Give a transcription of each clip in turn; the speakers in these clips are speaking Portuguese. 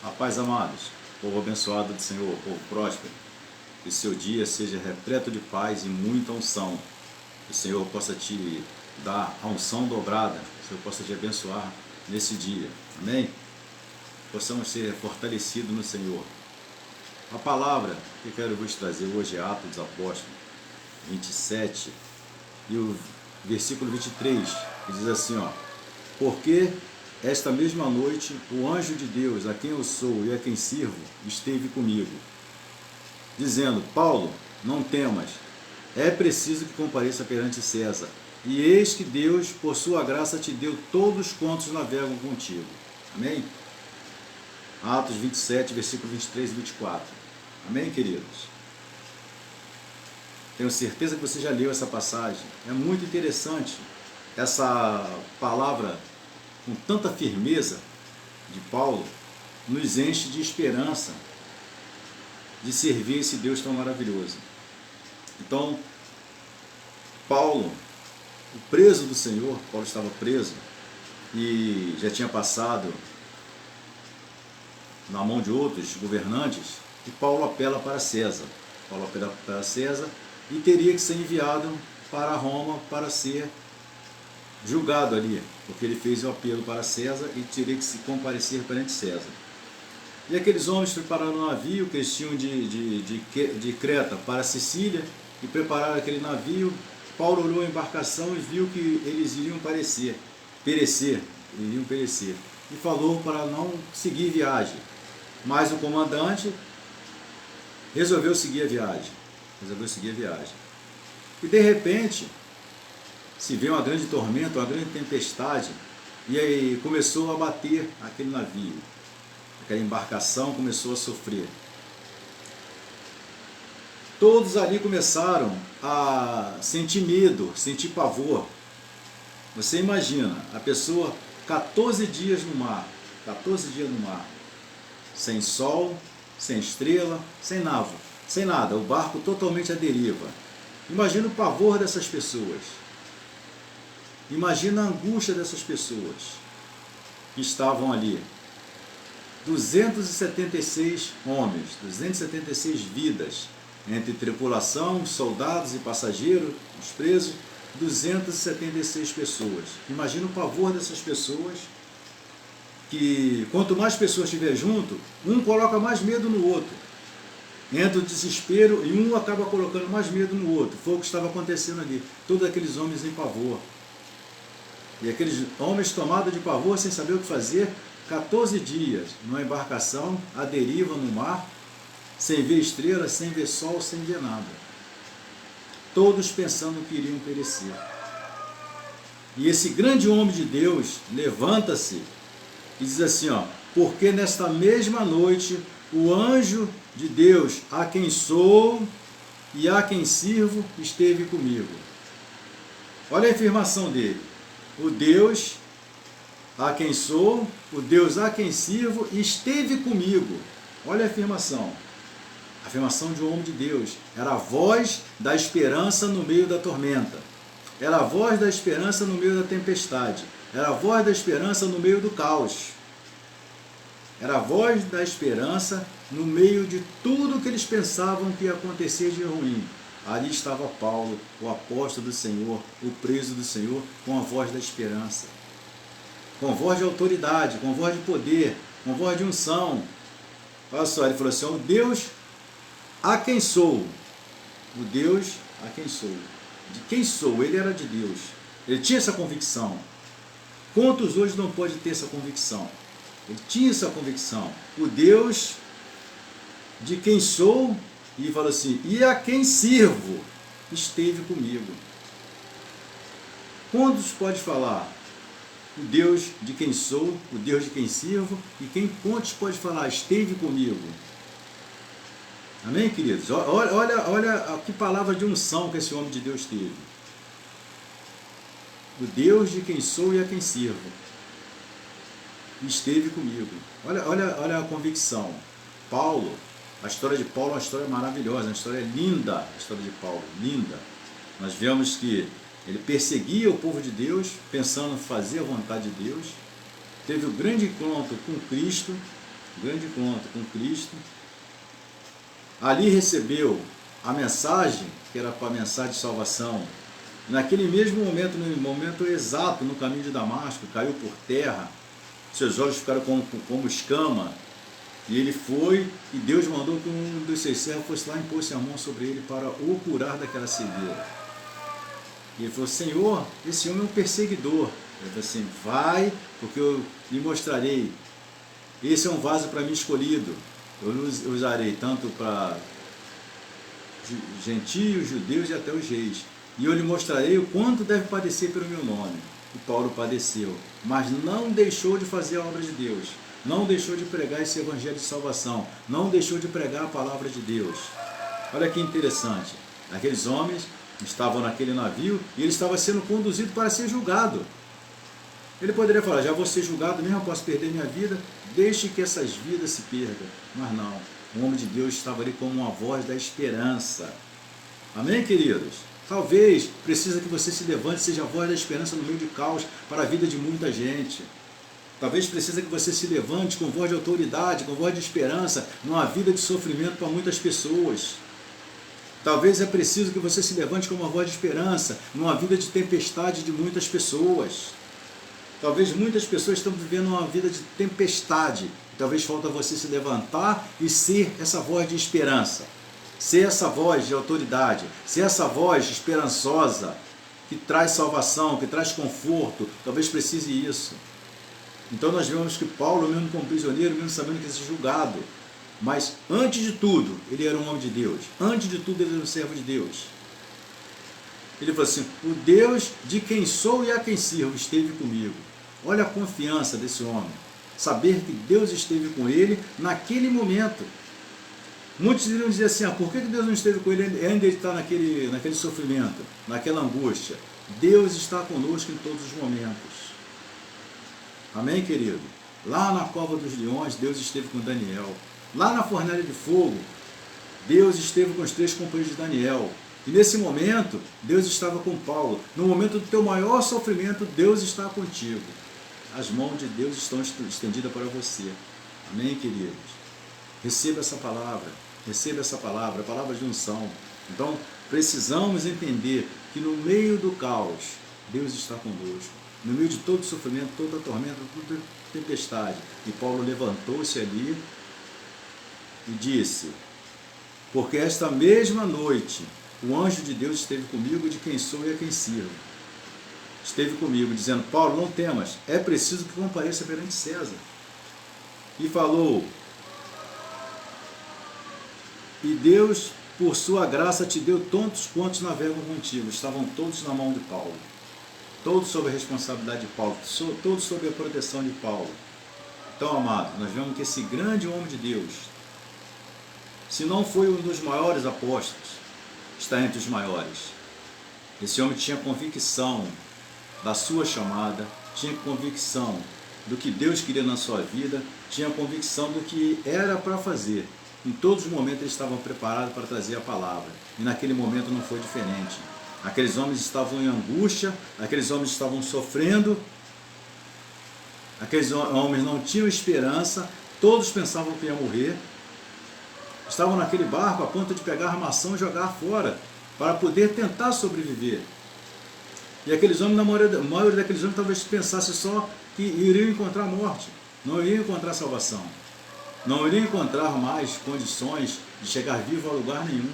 A paz, amados, povo abençoado do Senhor, povo próspero, que seu dia seja repleto de paz e muita unção. Que o Senhor possa te dar a unção dobrada, que o Senhor possa te abençoar nesse dia. Amém? Possamos ser fortalecidos no Senhor. A palavra que quero vos trazer hoje é Atos dos Apóstolos 27 e o versículo 23, que diz assim, porque esta mesma noite o anjo de Deus, a quem eu sou e a quem sirvo, esteve comigo, dizendo, Paulo, não temas, é preciso que compareça perante César, e eis que Deus, por sua graça, te deu todos quantos navegam contigo. Amém? Atos 27, versículo 23 e 24. Amém, queridos? Tenho certeza que você já leu essa passagem. É muito interessante essa palavra, com tanta firmeza de Paulo, nos enche de esperança de servir esse Deus tão maravilhoso. Então, Paulo, o preso do Senhor, Paulo estava preso e já tinha passado na mão de outros governantes, e Paulo apela para César. Paulo apela para César e teria que ser enviado para Roma para ser julgado ali, porque ele fez o apelo para César e teria que se comparecer perante César. E aqueles homens prepararam um navio que eles tinham de Creta para Sicília e prepararam aquele navio. Paulo olhou a embarcação e viu que eles iriam perecer, e falou para não seguir viagem. Mas o comandante resolveu seguir a viagem. E de repente se vê uma grande tormenta, uma grande tempestade, e aí começou a bater aquele navio. Aquela embarcação começou a sofrer. Todos ali começaram a sentir medo, sentir pavor. Você imagina, a pessoa 14 dias no mar, sem sol, sem estrela, sem nada, o barco totalmente à deriva. Imagina o pavor dessas pessoas. Imagina a angústia dessas pessoas que estavam ali. 276 homens, 276 vidas, entre tripulação, soldados e passageiros, os presos, 276 pessoas. Imagina o pavor dessas pessoas, que quanto mais pessoas estiver junto, um coloca mais medo no outro. Entra o desespero e um acaba colocando mais medo no outro. Foi o que estava acontecendo ali. Todos aqueles homens em pavor. E aqueles homens tomados de pavor, sem saber o que fazer, 14 dias numa embarcação, à deriva no mar, sem ver estrelas, sem ver sol, sem ver nada. Todos pensando que iriam perecer. E esse grande homem de Deus levanta-se e diz assim, porque nesta mesma noite o anjo de Deus, a quem sou e a quem sirvo, esteve comigo. Olha a afirmação dele. O Deus a quem sou, o Deus a quem sirvo, esteve comigo. Olha a afirmação. A afirmação de um homem de Deus. Era a voz da esperança no meio da tormenta. Era a voz da esperança no meio da tempestade. Era a voz da esperança no meio do caos. Era a voz da esperança no meio de tudo que eles pensavam que ia acontecer de ruim. Ali estava Paulo, o apóstolo do Senhor, o preso do Senhor, com a voz da esperança. Com voz de autoridade, com voz de poder, com voz de unção. Olha só, ele falou assim, o Deus a quem sou. O Deus a quem sou. De quem sou? Ele era de Deus. Ele tinha essa convicção. Quantos hoje não pode ter essa convicção? Ele tinha essa convicção. O Deus de quem sou, e falou assim, e a quem sirvo, esteve comigo. Quantos pode falar? O Deus de quem sou, o Deus de quem sirvo, e quantos pode falar, esteve comigo? Amém, queridos? Olha que palavra de unção que esse homem de Deus teve. O Deus de quem sou e a quem sirvo esteve comigo. Olha a convicção. Paulo, a história de Paulo é uma história maravilhosa, uma história linda, a história de Paulo, linda. Nós vemos que ele perseguia o povo de Deus, pensando em fazer a vontade de Deus, teve um grande encontro com Cristo, um grande encontro com Cristo. Ali recebeu a mensagem, que era para a mensagem de salvação. Naquele mesmo momento, no momento exato, no caminho de Damasco, caiu por terra, seus olhos ficaram como escama, e ele foi, e Deus mandou que um dos seus servos fosse lá e impôsse a mão sobre ele para o curar daquela cegueira. E ele falou: Senhor, esse homem é um perseguidor. Ele falou assim: vai, porque eu lhe mostrarei. Esse é um vaso para mim escolhido. Eu usarei tanto para gentios, judeus e até os reis. E eu lhe mostrarei o quanto deve padecer pelo meu nome. E Paulo padeceu, mas não deixou de fazer a obra de Deus. Não deixou de pregar esse evangelho de salvação. Não deixou de pregar a palavra de Deus. Olha que interessante. Aqueles homens estavam naquele navio e ele estava sendo conduzido para ser julgado. Ele poderia falar: já vou ser julgado mesmo, posso perder minha vida, deixe que essas vidas se percam. Mas não, o homem de Deus estava ali como uma voz da esperança. Amém, queridos? Talvez precisa que você se levante, seja a voz da esperança no meio de caos para a vida de muita gente. Talvez precisa que você se levante com voz de autoridade, com voz de esperança, numa vida de sofrimento para muitas pessoas. Talvez é preciso que você se levante com uma voz de esperança, numa vida de tempestade de muitas pessoas. Talvez muitas pessoas estão vivendo uma vida de tempestade. Talvez falta você se levantar e ser essa voz de esperança. Ser essa voz de autoridade. Ser essa voz esperançosa, que traz salvação, que traz conforto. Talvez precise isso. Então nós vemos que Paulo, mesmo como prisioneiro, mesmo sabendo que ia ser julgado, mas antes de tudo, ele era um homem de Deus. Antes de tudo, ele era um servo de Deus. Ele falou assim: o Deus de quem sou e a quem sirvo esteve comigo. Olha a confiança desse homem. Saber que Deus esteve com ele naquele momento. Muitos iriam dizer assim: por que Deus não esteve com ele? Ainda ele está naquele sofrimento, naquela angústia. Deus está conosco em todos os momentos. Amém, querido? Lá na cova dos leões, Deus esteve com Daniel. Lá na fornalha de fogo, Deus esteve com os 3 companheiros de Daniel. E nesse momento, Deus estava com Paulo. No momento do teu maior sofrimento, Deus está contigo. As mãos de Deus estão estendidas para você. Amém, queridos? Receba essa palavra. Receba essa palavra, a palavra de unção. Então, precisamos entender que no meio do caos, Deus está conosco. No meio de todo sofrimento, toda tormenta, toda tempestade. E Paulo levantou-se ali e disse: porque esta mesma noite o anjo de Deus esteve comigo, de quem sou e a quem sirvo. Esteve comigo, dizendo: Paulo, não temas, é preciso que compareça perante César. E falou: e Deus, por sua graça, te deu tantos quantos navegam contigo. Estavam todos na mão de Paulo. Todos sob a responsabilidade de Paulo, todos sob a proteção de Paulo. Então, amado, nós vemos que esse grande homem de Deus, se não foi um dos maiores apóstolos, está entre os maiores. Esse homem tinha convicção da sua chamada, tinha convicção do que Deus queria na sua vida, tinha convicção do que era para fazer. Em todos os momentos eles estavam preparados para trazer a palavra. E naquele momento não foi diferente. Aqueles homens estavam em angústia, aqueles homens estavam sofrendo, aqueles homens não tinham esperança, todos pensavam que iam morrer. Estavam naquele barco a ponto de pegar a armação e jogar fora, para poder tentar sobreviver. E aqueles homens, a maioria daqueles homens talvez pensasse só que iriam encontrar a morte, não iriam encontrar salvação, não iriam encontrar mais condições de chegar vivo a lugar nenhum.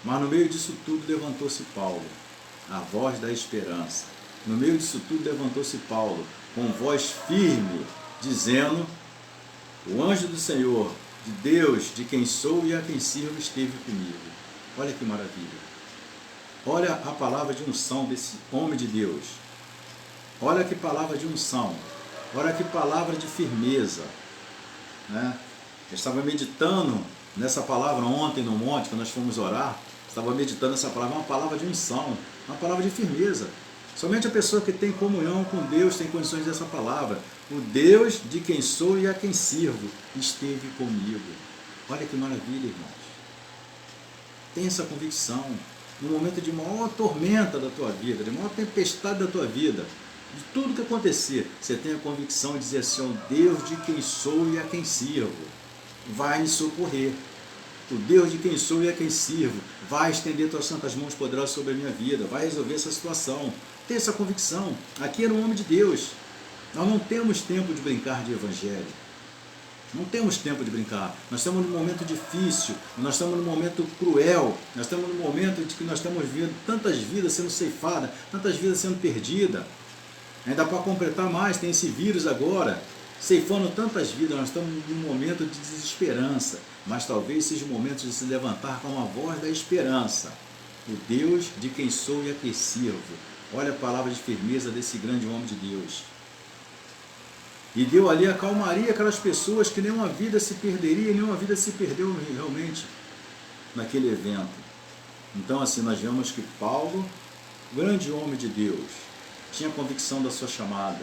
Mas no meio disso tudo levantou-se Paulo, a voz da esperança. No meio disso tudo levantou-se Paulo, com voz firme, dizendo: o anjo do Senhor, de Deus, de quem sou e a quem sirvo, esteve comigo. Olha que maravilha. Olha a palavra de unção desse homem de Deus. Olha que palavra de unção. Olha que palavra de firmeza. Né? Eu estava meditando nessa palavra ontem no monte, quando nós fomos orar. Estava meditando essa palavra, uma palavra de unção, uma palavra de firmeza. Somente a pessoa que tem comunhão com Deus tem condições dessa palavra. O Deus de quem sou e a quem sirvo esteve comigo. Olha que maravilha, irmãos. Tenha essa convicção. No momento de maior tormenta da tua vida, de maior tempestade da tua vida, De tudo que acontecer, você tem a convicção de dizer assim, o Deus de quem sou e a quem sirvo vai me socorrer. O Deus de quem sou e a quem sirvo vai estender suas santas mãos poderosas sobre a minha vida, vai resolver essa situação. Tenha essa convicção. Aqui era um homem de Deus. Nós não temos tempo de brincar de evangelho. Não temos tempo de brincar. Nós estamos num momento difícil, nós estamos num momento cruel, nós estamos num momento de que nós estamos vendo tantas vidas sendo ceifadas, tantas vidas sendo perdidas. Ainda para completar mais, tem esse vírus agora, ceifando tantas vidas. Nós estamos num momento de desesperança, mas talvez seja o momento de se levantar com uma voz da esperança. O Deus de quem sou e a quem sirvo. Olha a palavra de firmeza desse grande homem de Deus. E deu ali a calmaria aquelas pessoas que nenhuma vida se perderia, nenhuma vida se perdeu realmente naquele evento. Então assim, nós vemos que Paulo, grande homem de Deus, tinha convicção da sua chamada.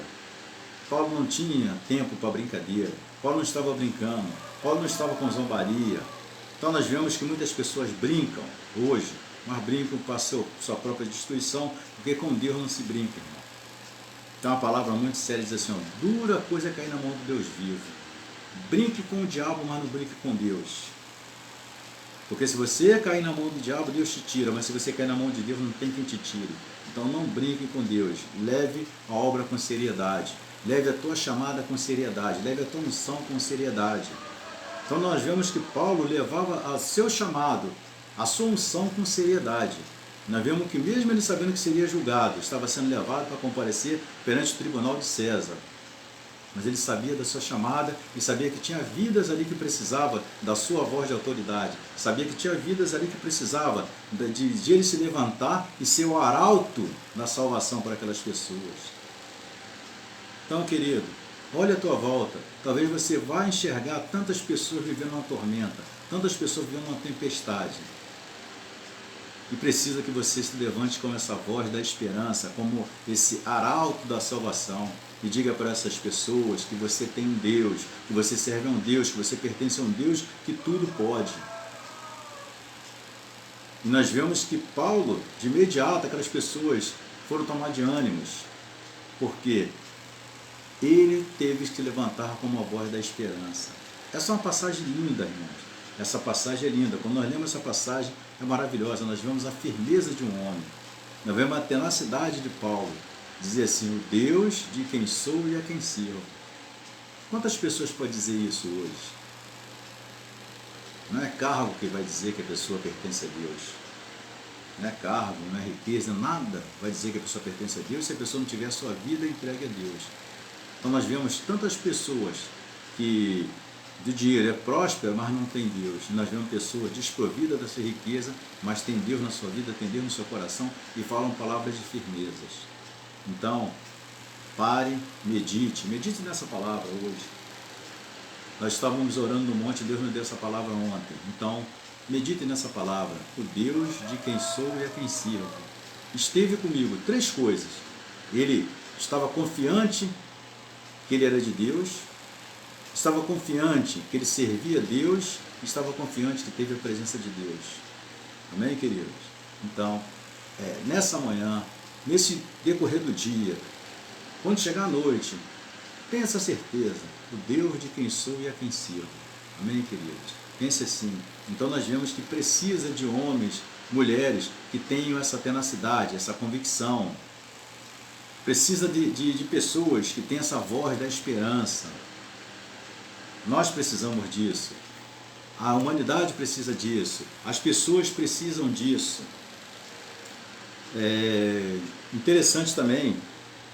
Paulo não tinha tempo para brincadeira, Paulo não estava brincando, Paulo não estava com zombaria. Então nós vemos que muitas pessoas brincam hoje, mas brincam para a sua própria destruição, porque com Deus não se brinca, irmão. Então uma palavra muito séria diz assim, ó, dura coisa é cair na mão de Deus vivo. Brinque com o diabo, mas não brinque com Deus. Porque se você cair na mão do diabo, Deus te tira, mas se você cair na mão de Deus, não tem quem te tire. Então não brinque com Deus, leve a obra com seriedade, leve a tua chamada com seriedade, leve a tua unção com seriedade. Então nós vemos que Paulo levava a seu chamado, a sua unção com seriedade. Nós vemos que mesmo ele sabendo que seria julgado, estava sendo levado para comparecer perante o tribunal de César. Mas ele sabia da sua chamada e sabia que tinha vidas ali que precisava da sua voz de autoridade. Sabia que tinha vidas ali que precisava de ele se levantar e ser o arauto da salvação para aquelas pessoas. Então, querido, olha a tua volta. Talvez você vá enxergar tantas pessoas vivendo uma tormenta, tantas pessoas vivendo uma tempestade. E precisa que você se levante com essa voz da esperança, como esse arauto da salvação, e diga para essas pessoas que você tem um Deus, que você serve a um Deus, que você pertence a um Deus que tudo pode. E nós vemos que Paulo, de imediato, aquelas pessoas foram tomar de ânimos, porque ele teve que se levantar como a voz da esperança. Essa é uma passagem linda, irmãos. Essa passagem é linda. Quando nós lemos essa passagem, é maravilhosa. Nós vemos a firmeza de um homem. Nós vemos a tenacidade de Paulo. Dizer assim, o Deus de quem sou e a quem sirvo. Quantas pessoas podem dizer isso hoje? Não é cargo que vai dizer que a pessoa pertence a Deus. Não é cargo, não é riqueza, nada vai dizer que a pessoa pertence a Deus se a pessoa não tiver a sua vida entregue a Deus. Então nós vemos tantas pessoas que de dinheiro é próspera, mas não tem Deus. Nós vemos pessoas desprovidas dessa riqueza, mas tem Deus na sua vida, tem Deus no seu coração e falam palavras de firmezas. Então, pare, medite nessa palavra hoje. Nós estávamos orando no monte, Deus nos deu essa palavra ontem. Então, medite nessa palavra. O Deus de quem sou e a quem sirvo. Esteve comigo. 3 coisas. Ele estava confiante que ele era de Deus, estava confiante que ele servia a Deus, e estava confiante que teve a presença de Deus. Amém, queridos? Então, nessa manhã, nesse decorrer do dia, quando chegar a noite, tenha essa certeza, o Deus de quem sou e a quem sirvo. Amém, queridos? Pense assim. Então nós vemos que precisa de homens, mulheres que tenham essa tenacidade, essa convicção. Precisa de pessoas que tenham essa voz da esperança. Nós precisamos disso. A humanidade precisa disso. As pessoas precisam disso. Interessante também,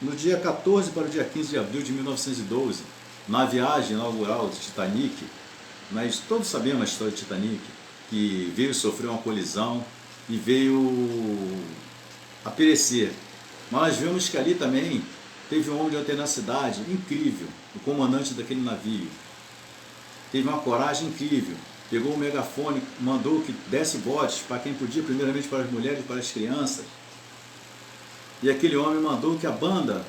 no dia 14 para o dia 15 de abril de 1912, na viagem inaugural do Titanic, nós todos sabemos a história do Titanic, que veio sofrer uma colisão e veio a perecer. Mas nós vemos que ali também teve um homem de uma tenacidade incrível, o comandante daquele navio. Teve uma coragem incrível, pegou o megafone, mandou que desse botes para quem podia, primeiramente para as mulheres e para as crianças. E aquele homem mandou que a banda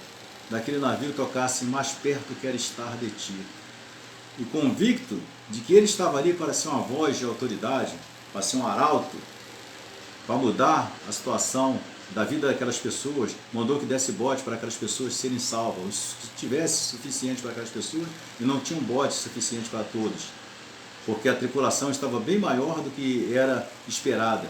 daquele navio tocasse Mais Perto Quero Estar de Ti. E convicto de que ele estava ali para ser uma voz de autoridade, para ser um arauto, para mudar a situação da vida daquelas pessoas, mandou que desse bote para aquelas pessoas serem salvas, que tivesse suficiente para aquelas pessoas, e não tinha um bote suficiente para todos, porque a tripulação estava bem maior do que era esperada.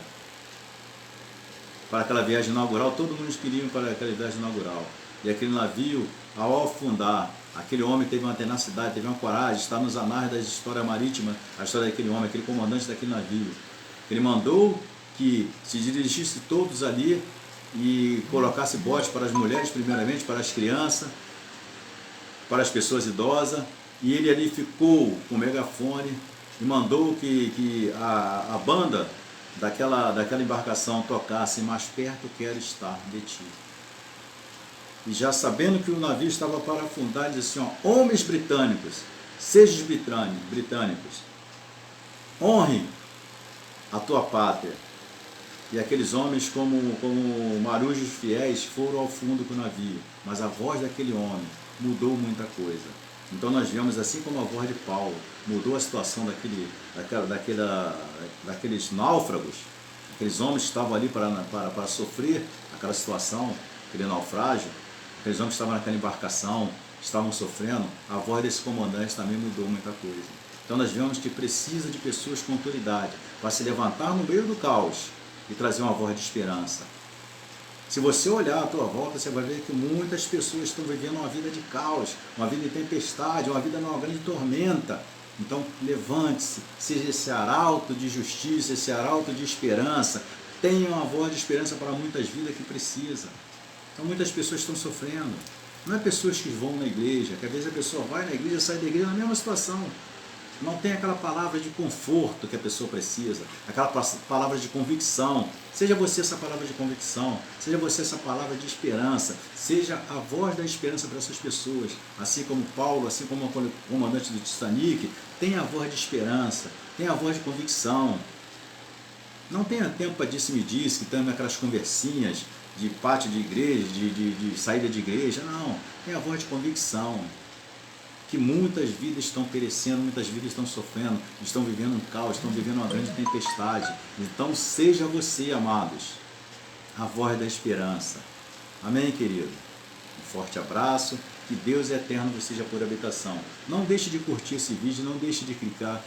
Para aquela viagem inaugural, todo mundo queria ir para aquela viagem inaugural. E aquele navio, ao afundar, aquele homem teve uma tenacidade, teve uma coragem, está nos anais da história marítima, a história daquele homem, aquele comandante daquele navio. Ele mandou que se dirigisse todos ali e colocasse bote para as mulheres, primeiramente, para as crianças, para as pessoas idosas, e ele ali ficou com o megafone e mandou que a banda daquela embarcação tocasse: mais perto quero estar de ti. E já sabendo que o navio estava para afundar, ele disse assim: ó, homens britânicos, sejam britânicos, honrem a tua pátria. E aqueles homens, como marujos fiéis, foram ao fundo com o navio, mas a voz daquele homem mudou muita coisa. Então nós vemos, assim como a voz de Paulo mudou a situação daqueles náufragos, aqueles homens que estavam ali para sofrer aquela situação, aquele naufrágio, aqueles homens que estavam naquela embarcação, estavam sofrendo, a voz desse comandante também mudou muita coisa. Então nós vemos que precisa de pessoas com autoridade para se levantar no meio do caos e trazer uma voz de esperança. Se você olhar à tua volta, você vai ver que muitas pessoas estão vivendo uma vida de caos, uma vida de tempestade, uma vida numa grande tormenta. Então levante-se, seja esse arauto de justiça, esse arauto de esperança. Tenha uma voz de esperança para muitas vidas que precisam. Então muitas pessoas estão sofrendo. Não é pessoas que vão na igreja, que às vezes a pessoa vai na igreja e sai da igreja na mesma situação. Não tem aquela palavra de conforto que a pessoa precisa, aquela palavra de convicção. Seja você essa palavra de convicção, seja você essa palavra de esperança, seja a voz da esperança para essas pessoas. Assim como Paulo, assim como o comandante do Titanic, tenha a voz de esperança, tenha a voz de convicção. Não tenha tempo para disse-me-disse, que tem aquelas conversinhas de pátio de igreja, de saída de igreja. Não, tenha a voz de convicção. Que muitas vidas estão perecendo, muitas vidas estão sofrendo, estão vivendo um caos, estão vivendo uma grande tempestade. Então seja você, amados, a voz da esperança. Amém, querido? Um forte abraço, que Deus eterno vos seja por habitação. Não deixe de curtir esse vídeo, não deixe de clicar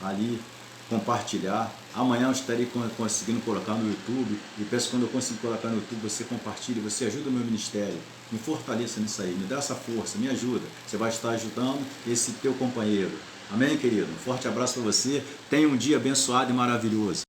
ali, compartilhar. Amanhã eu estarei conseguindo colocar no YouTube, e peço que quando eu conseguir colocar no YouTube, você compartilhe, você ajuda o meu ministério, me fortaleça nisso aí, me dá essa força, me ajuda, você vai estar ajudando esse teu companheiro. Amém, querido? Um forte abraço para você, tenha um dia abençoado e maravilhoso.